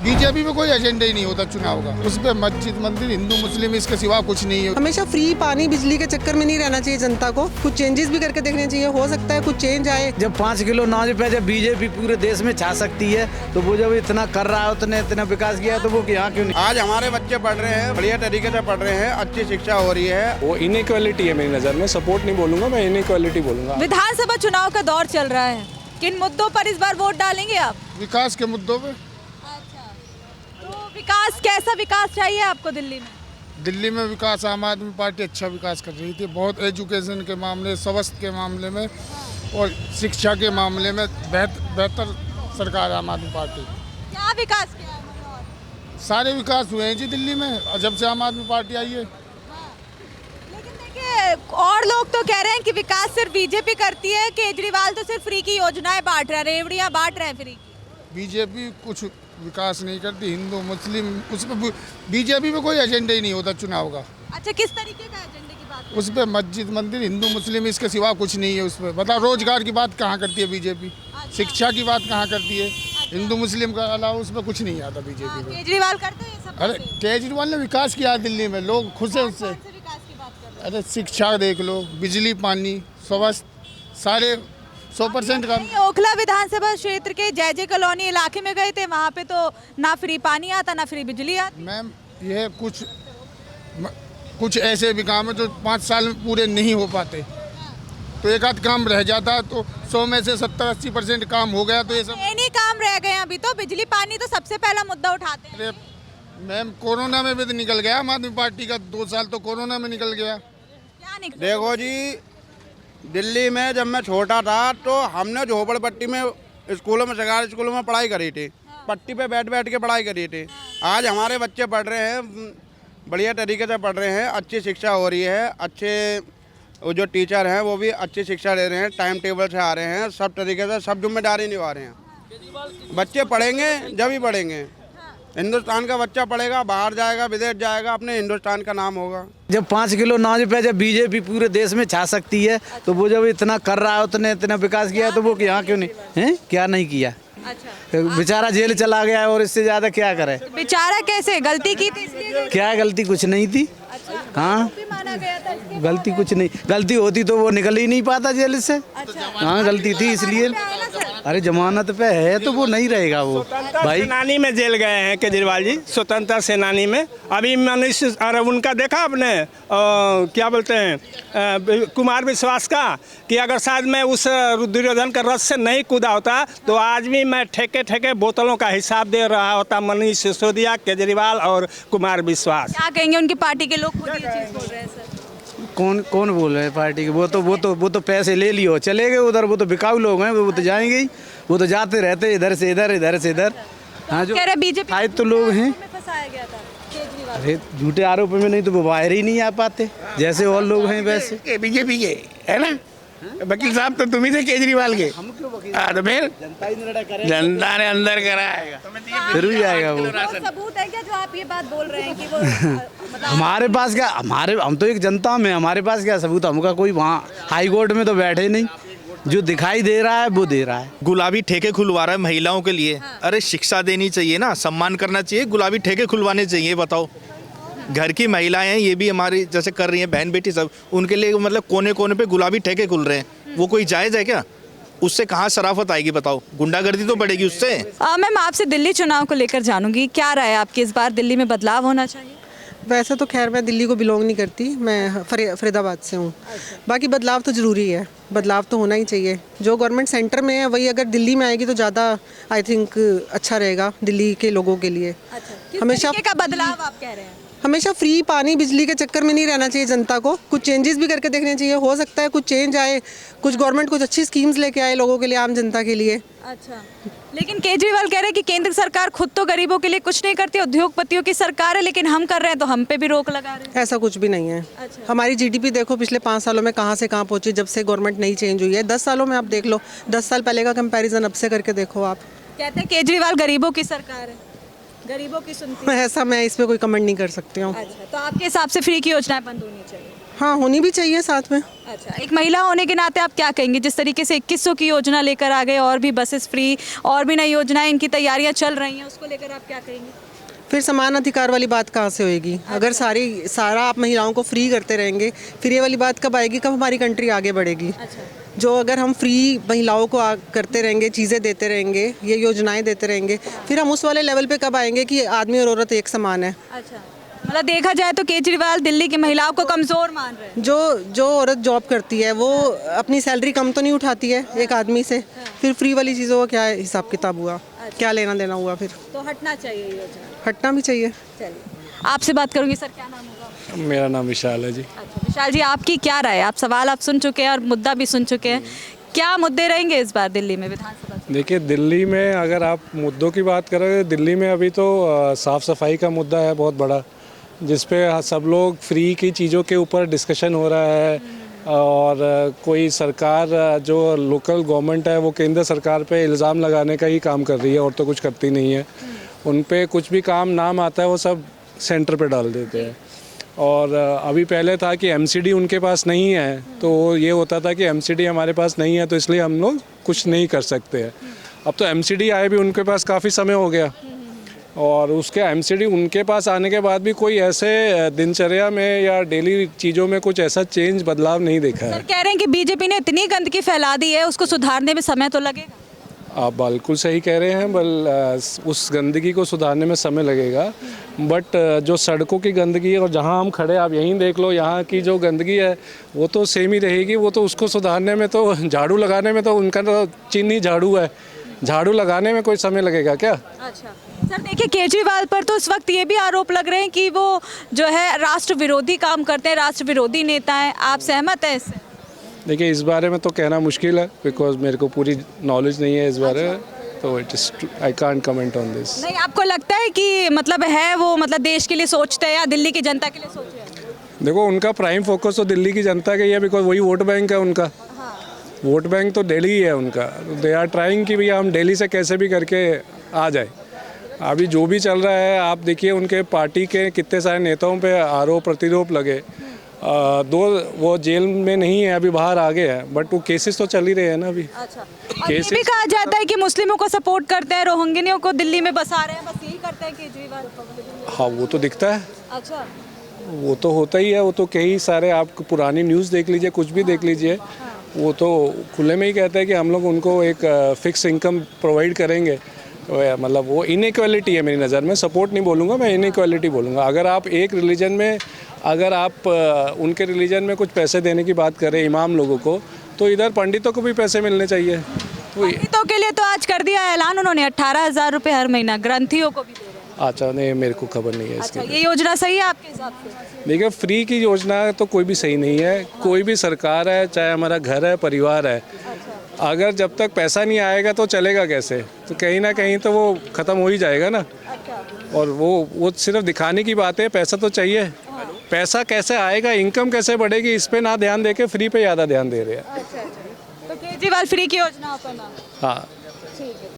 BJP में कोई agenda ही नहीं होता चुनाव का। उस पे मस्जिद मंदिर हिंदू मुस्लिम इसके सिवा कुछ नहीं है। हमेशा फ्री पानी बिजली के चक्कर में नहीं रहना चाहिए जनता को, कुछ चेंजेस भी करके देखने चाहिए। हो सकता है कुछ चेंज आए। जब 5 किलो अनाज पे जब बीजेपी पूरे देश में छा सकती है तो वो जब इतना कर रहा है, उतने इतना विकास किया तो वो यहाँ क्यों नहीं। आज हमारे बच्चे पढ़ रहे हैं, बढ़िया तरीके से पढ़ रहे हैं, अच्छी शिक्षा हो रही है। वो इनइक्वालिटी है मेरी नज़र में, सपोर्ट नहीं बोलूंगा मैं, इनइक्वालिटी बोलूंगा। विधानसभा चुनाव का दौर चल रहा है, किन मुद्दों पर इस बार वोट डालेंगे आप? विकास के मुद्दों पे। अच्छा, तो विकास, कैसा विकास चाहिए आपको दिल्ली में? दिल्ली में विकास आम आदमी पार्टी अच्छा विकास कर रही थी, बहुत एजुकेशन के मामले, स्वास्थ्य के मामले में और शिक्षा के मामले में बेहतर सरकार आम आदमी पार्टी। क्या विकास किया है उन्होंने? और सारे विकास हुए हैं जी दिल्ली में और जब से आम आदमी पार्टी आई है। लेकिन देखिए, और लोग तो कह रहे हैं कि विकास सिर्फ बीजेपी करती है, केजरीवाल तो सिर्फ फ्री की योजनाएं बांट रहे हैं, रेवड़ियां बांट रहे हैं फ्री की। बीजेपी कुछ विकास नहीं करती, हिंदू मुस्लिम उस पर बीजेपी में कोई एजेंडा ही नहीं होता चुनाव का। अच्छा, किस तरीके का एजेंडे की बात? उस पर मस्जिद मंदिर हिंदू मुस्लिम इसके सिवा कुछ नहीं है। उस पर बताओ, रोजगार की बात कहाँ करती है बीजेपी? शिक्षा की बात कहाँ करती है? हिंदू मुस्लिम का अलावा उस पर कुछ नहीं आता बीजेपी में। केजरीवाल करते हैं ये सब? अरे केजरीवाल ने विकास किया दिल्ली में, लोग खुश है उससे। कौन से विकास की बात कर रहे हैं? अरे शिक्षा देख लो, बिजली पानी स्वास्थ्य सारे 100% का। नहीं, ओखला विधानसभा क्षेत्र के जय कॉलोनी इलाके में गए थे, वहाँ पे तो ना फ्री पानी आता ना फ्री बिजली आती। मैम ये कुछ ऐसे भी काम है जो 5 साल में पूरे नहीं हो पाते, तो एक आध काम रह जाता तो 100 में से 70-80% काम हो गया। तो ये सब नहीं काम रह गए। अभी तो बिजली पानी तो सबसे पहला मुद्दा उठाते हैं। अरे मैम कोरोना में भी तो निकल गया आम आदमी पार्टी का, 2 साल तो कोरोना में निकल गया। क्या निकला? देखो जी, दिल्ली में जब मैं छोटा था तो हमने झोपड़पट्टी में स्कूलों में, सरकारी स्कूलों में पढ़ाई करी थी, पट्टी पे बैठ बैठ के पढ़ाई करी थी। आज हमारे बच्चे पढ़ रहे हैं, बढ़िया तरीके से पढ़ रहे हैं, अच्छी शिक्षा हो रही है, अच्छे जो टीचर हैं वो भी अच्छी शिक्षा दे रहे हैं, टाइम टेबल से आ रहे हैं, सब तरीके से सब जिम्मेदारी निभा रहे हैं। बच्चे पढ़ेंगे जब ही पढ़ेंगे, हिंदुस्तान का बच्चा पढ़ेगा, बाहर जाएगा, विदेश जाएगा, अपने हिंदुस्तान का नाम होगा। जब 5 किलो अनाज पे जब बीजेपी पूरे देश में छा सकती है तो वो जब इतना कर रहा है, उतने इतना विकास किया तो वो यहाँ क्यों नहीं है? क्या नहीं किया? अच्छा, बेचारा जेल चला गया है और इससे ज्यादा क्या करे? बेचारा कैसे? गलती की थी इसलिए? क्या गलती? कुछ नहीं थी। अच्छा, हाँ, भी माना गया था इसके? गलती कुछ नहीं। गलती होती तो वो निकल ही नहीं पाता जेल से। अच्छा, हाँ, गलती थी इसलिए। अरे जमानत पे है तो वो नहीं रहेगा वो भाई। सेनानी में जेल गए हैं केजरीवाल जी, स्वतंत्रता सेनानी में। अभी मनीष, अरे उनका देखा आपने क्या बोलते हैं कुमार विश्वास का, कि अगर शायद मैं उस दुर्योधन का रथ से नहीं कूदा होता तो आज भी मैं ठेके ठेके बोतलों का हिसाब दे रहा होता। मनीष सिसोदिया, केजरीवाल और कुमार विश्वास। क्या कहेंगे? उनकी पार्टी के लोग खुद ये चीज बोल रहे हैं सर। कौन बोल रहे हैं पार्टी के? वो तो पैसे ले लियो चले गए उधर। वो तो बिकाऊ लोग हैं, वो तो जाएंगे ही। वो तो जाते रहते इधर से इधर, इधर से इधर। हाँ, जो कह रहे बीजेपी शायद तो लोग हैं। फंसाया गया था केजरीवाल। अरे झूठे आरोप में नहीं तो वो बाहर ही नहीं आ पाते, जैसे और लोग हैं वैसे। बीजेपी के है ना वकील साहब, तो तुम ही थे केजरीवाल के। तो फिर जनता ने अंदर कराएगा, फिर भी जाएगा वो। सबूत है क्या जो आप ये बात बोल रहे हैं कि वो हमारे पास क्या, हम तो एक जनता में, हमारे पास क्या सबूत? हमका कोई वहाँ हाई कोर्ट में तो बैठे नहीं, जो दिखाई दे रहा है वो दे रहा है। गुलाबी ठेके खुलवा रहा है महिलाओं के लिए। अरे शिक्षा देनी चाहिए ना, सम्मान करना चाहिए, गुलाबी ठेके खुलवाने चाहिए। बताओ, घर की महिलाएं हैं, ये भी हमारी जैसे कर रही हैं, बहन बेटी सब, उनके लिए मतलब कोने कोने पे गुलाबी ठेके खुल रहे हैं। वो कोई जायज़ है क्या? उससे कहाँ शराफत आएगी? बताओ, गुंडागर्दी तो बढ़ेगी उससे। मैम, आपसे दिल्ली चुनाव को लेकर जानूंगी, क्या राय है आपकी? इस बार दिल्ली में बदलाव होना चाहिए? वैसे तो खैर मैं दिल्ली को बिलोंग नहीं करती, मैं फरीदाबाद से हूँ। बाकी बदलाव तो ज़रूरी है, बदलाव तो होना ही चाहिए। जो गवर्नमेंट सेंटर में है वही अगर दिल्ली में आएगी तो ज़्यादा आई थिंक अच्छा रहेगा दिल्ली के लोगों के लिए। अच्छा, हमेशा का बदलाव आप कह रहे हैं? हमेशा फ्री पानी बिजली के चक्कर में नहीं रहना चाहिए जनता को, कुछ चेंजेस भी करके देखने चाहिए। हो सकता है कुछ चेंज आए, कुछ गवर्नमेंट कुछ अच्छी स्कीम्स लेके आए लोगों के लिए, आम जनता के लिए। अच्छा, लेकिन केजरीवाल कह रहे हैं कि केंद्र सरकार खुद तो गरीबों के लिए कुछ नहीं करती, उद्योगपतियों की सरकार है, लेकिन हम कर रहे हैं तो हम पे भी रोक लगा रहे हैं। ऐसा कुछ भी नहीं है। अच्छा। हमारी जीडीपी देखो पिछले 5 सालों में कहाँ से कहाँ पहुंची, जब से गवर्नमेंट नहीं चेंज हुई है। 10 सालों में आप देख लो, 10 साल पहले का कंपैरिजन अब से करके देखो आप। कहते हैं केजरीवाल गरीबों की सरकार है, गरीबों की सुनती है। ऐसा मैं इस पे कोई कमेंट नहीं कर सकती हूँ। अच्छा, तो आपके हिसाब से फ्री की योजनाएं बंद होनी चाहिए? हाँ, होनी भी चाहिए साथ में। अच्छा, एक महिला होने के नाते आप क्या कहेंगे, जिस तरीके से 2100 की योजना लेकर आ गए और भी बसेस फ्री और भी नई योजनाएं इनकी तैयारियां चल रही हैं, उसको लेकर आप क्या कहेंगे? फिर समान अधिकार वाली बात कहाँ से होएगी? अगर सारा आप महिलाओं को फ्री करते रहेंगे, फिर ये वाली बात कब आएगी, कब हमारी कंट्री आगे बढ़ेगी? जो अगर हम फ्री महिलाओं को करते रहेंगे, चीज़ें देते रहेंगे, ये योजनाएं देते रहेंगे, फिर हम उस वाले लेवल पे कब आएंगे कि आदमी और औरत एक समान है? अच्छा, मतलब देखा जाए तो केजरीवाल दिल्ली की महिलाओं को कमज़ोर मान रहे हैं। जो औरत जॉब करती है वो अपनी सैलरी कम तो नहीं उठाती है एक आदमी से, फिर फ्री वाली चीज़ों का क्या हिसाब किताब हुआ? क्या लेना देना हुआ? फिर तो हटना चाहिए योजना। हटना भी चाहिए। चलिए, आपसे बात करूंगी। सर, क्या नाम होगा? मेरा नाम विशाल है जी। अच्छा विशाल जी, आपकी क्या राय है? आप सवाल आप सुन चुके हैं और मुद्दा भी सुन चुके हैं, क्या मुद्दे रहेंगे इस बार दिल्ली में विधानसभा? देखिए, दिल्ली में अगर आप मुद्दों की बात करें, दिल्ली में अभी तो साफ़ सफाई का मुद्दा है बहुत बड़ा, जिस पे सब लोग फ्री की चीज़ों के ऊपर डिस्कशन हो रहा है। और कोई सरकार जो लोकल गवर्नमेंट है वो केंद्र सरकार पे इल्ज़ाम लगाने का ही काम कर रही है और तो कुछ करती नहीं है। उन पे कुछ भी काम नाम आता है वो सब सेंटर पे डाल देते हैं। और अभी पहले था कि एमसीडी उनके पास नहीं है, तो ये होता था कि एमसीडी हमारे पास नहीं है तो इसलिए हम लोग कुछ नहीं कर सकते हैं। अब तो एमसीडी आए भी उनके पास काफ़ी समय हो गया, और उसके एमसीडी उनके पास आने के बाद भी कोई ऐसे दिनचर्या में या डेली चीज़ों में कुछ ऐसा चेंज बदलाव नहीं देखा है। सर कह रहे हैं कि बीजेपी ने इतनी गंदगी फैला दी है, उसको सुधारने में समय तो लगेगा। आप बिल्कुल सही कह रहे हैं, उस गंदगी को सुधारने में समय लगेगा, बट जो सड़कों की गंदगी है और जहां हम खड़े, आप यहीं देख लो, यहाँ की जो गंदगी है वो तो सेम ही रहेगी। वो तो उसको सुधारने में तो, झाड़ू लगाने में तो उनका तो चीनी झाड़ू है, झाड़ू लगाने में कोई समय लगेगा क्या? अच्छा सर, देखिए केजरीवाल पर तो इस वक्त ये भी आरोप लग रहे हैं कि वो जो है राष्ट्र विरोधी काम करते हैं, राष्ट्र विरोधी नेता हैं। आप सहमत हैं इससे? देखिए, इस बारे में तो कहना मुश्किल है, बिकॉज मेरे को पूरी नॉलेज नहीं है इस बारे में, तो it is I can't comment on this. नहीं, आपको लगता है कि मतलब है वो मतलब देश के लिए सोचते हैं या दिल्ली की जनता के लिए सोच रहे हैं? देखो, उनका प्राइम फोकस तो दिल्ली की जनता का ही है, बिकॉज वही वोट बैंक है उनका। वोट बैंक तो दिल्ली ही है उनका। दे आर ट्राइंग कि भैया हम दिल्ली से कैसे भी करके आ जाए। अभी जो भी चल रहा है, आप देखिए उनके पार्टी के कितने सारे नेताओं पे आरोप प्रतिरोप लगे। दो वो जेल में नहीं है, अभी बाहर आ गए हैं, बट वो केसेस तो चल ही रहे हैं ना अभी। अच्छा, और ये भी कहा जाता है कि मुस्लिमों को सपोर्ट करते हैं, रोहिंग्यियों को दिल्ली में बसा रहे हैं, बस यही करते हैं केजरीवाल। हाँ, वो तो दिखता है। अच्छा, वो तो होता ही है। वो तो कई सारे, आप पुरानी न्यूज़ देख लीजिए, कुछ भी देख लीजिए, वो तो खुले में ही कहते हैं कि हम लोग उनको एक फिक्स इनकम प्रोवाइड करेंगे। मतलब वो इनइक्वालिटी है मेरी नज़र में। सपोर्ट नहीं बोलूँगा मैं, इनइक्वालिटी बोलूँगा। अगर आप एक रिलीजन में, अगर आप उनके रिलीजन में कुछ पैसे देने की बात करें इमाम लोगों को, तो इधर पंडितों को भी पैसे मिलने चाहिए। पंडितों के लिए तो आज कर दिया ऐलान उन्होंने, 18,000 रुपये हर महीना ग्रंथियों को भी दे रहे हैं। अच्छा, नहीं, मेरे को खबर नहीं है इसकी। अच्छा, ये योजना सही है आपके हिसाब से? देखिए, फ्री की योजना तो कोई भी सही नहीं है। कोई भी सरकार है, चाहे हमारा घर है, परिवार है, अगर जब तक पैसा नहीं आएगा तो चलेगा कैसे? तो कहीं ना कहीं तो वो ख़त्म हो ही जाएगा ना। और वो सिर्फ दिखाने की बात है, पैसा तो चाहिए। पैसा कैसे आएगा, इनकम कैसे बढ़ेगी, इस पे ना ध्यान देके फ्री पे ज़्यादा ध्यान दे रहे हैं। तो केजरीवाल फ्री की योजना अपना। हाँ। ठीक है।